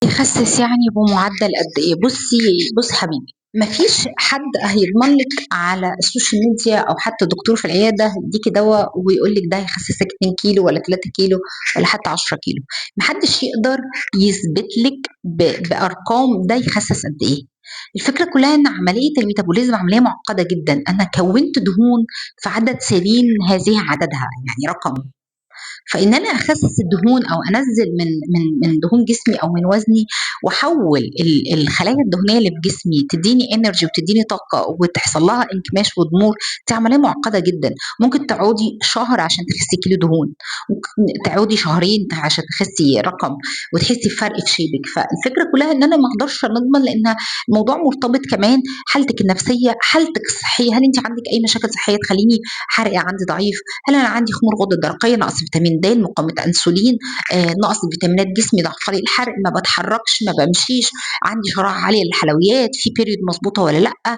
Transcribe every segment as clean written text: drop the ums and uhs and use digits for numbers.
يخسِّس يعني بمُعدَّل قد إيه؟ بُصّي حبيبي، ما فيش حد هيضمن لِك على السوشيال ميديا أو حتى دكتور في العيادة هيدّيكِ دوا ويقول لِك ده هيخسِّسِك 2 كيلو والّا 3 كيلو والّا حتى 10 كيلو، ما حدش يقدر يثبت لِك بأرقام ده يخسِّس قد إيه. الفكرة كلّها إن عملية الميتابوليزم عملية معقدة جدًا، أنا كوّنت دهون في عدد سنين هذه عددها، يعني رقم. فإن أنا أخسِّس الدهون أو أنزِّل من دهون جسمي أو من وزني وأحوِّل الخلايا الدهنية اللي في جسمي تدّيني energy وتدّيني طاقة وتحصل لها انكماش وضمور، دي عملية معقدة جدًا، ممكن تقعدي شهر عشان تخسّي كيلو دهون، ممكن تقعدي شهرين عشان تخسّي رقم وتحسّي بفرق في شيبِك، فالفكرة كلّها إن أنا ما أقدرش نضمن لإن الموضوع مرتبط كمان حالتِك النفسية، حالتِك الصحية، هل أنتِ عندِك أي مشاكل صحية تخلّيني حرقي عندي ضعيف؟ هل أنا عندي خمول غدة درقية، نقص فيتامين د، مقاومة أنسولين، نقص فيتامينات جسمي ضعفة لي الحرق، ما باتحركش، ما بامشيش، عندي شراهة عالية للحلويات، في period مضبوطة والّا لأ،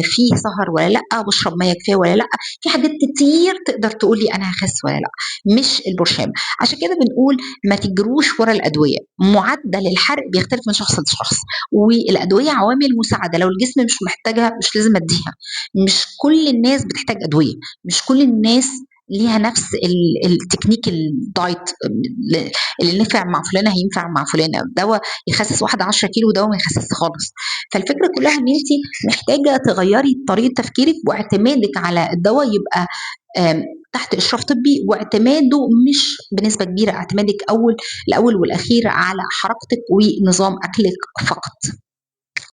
في سهر والّا لأ، باشرب مَيّة كفاية والّا لأ، في حاجات كتير تقدر تقول لي أنا هاخس والّا لأ، مش البرشام. عشان كده بنقول ما تجروش ورا الأدوية، معدل الحرق بيختلف من شخص لشخص، والأدوية عوامل مساعدة، لو الجسم مش محتاجها مش لازم أدّيها، مش كل الناس بتحتاج أدوية، مش كل الناس ليها نفس التكنيك الدايت اللي نفع مع فلانة هينفع مع فلانة، دوا يخسس واحدة 10 كيلو ودوا ما يخسسش خالص. فالفكرة كلها إن أنتِ محتاجة تغيّري طريقة تفكيرِك واعتمادِك على الدوا يبقى آمم تحت إشراف طبي، واعتماده مش بنسبة كبيرة، اعتمادِك الأول والأخير على حركتِك ونظام أكلِك فقط.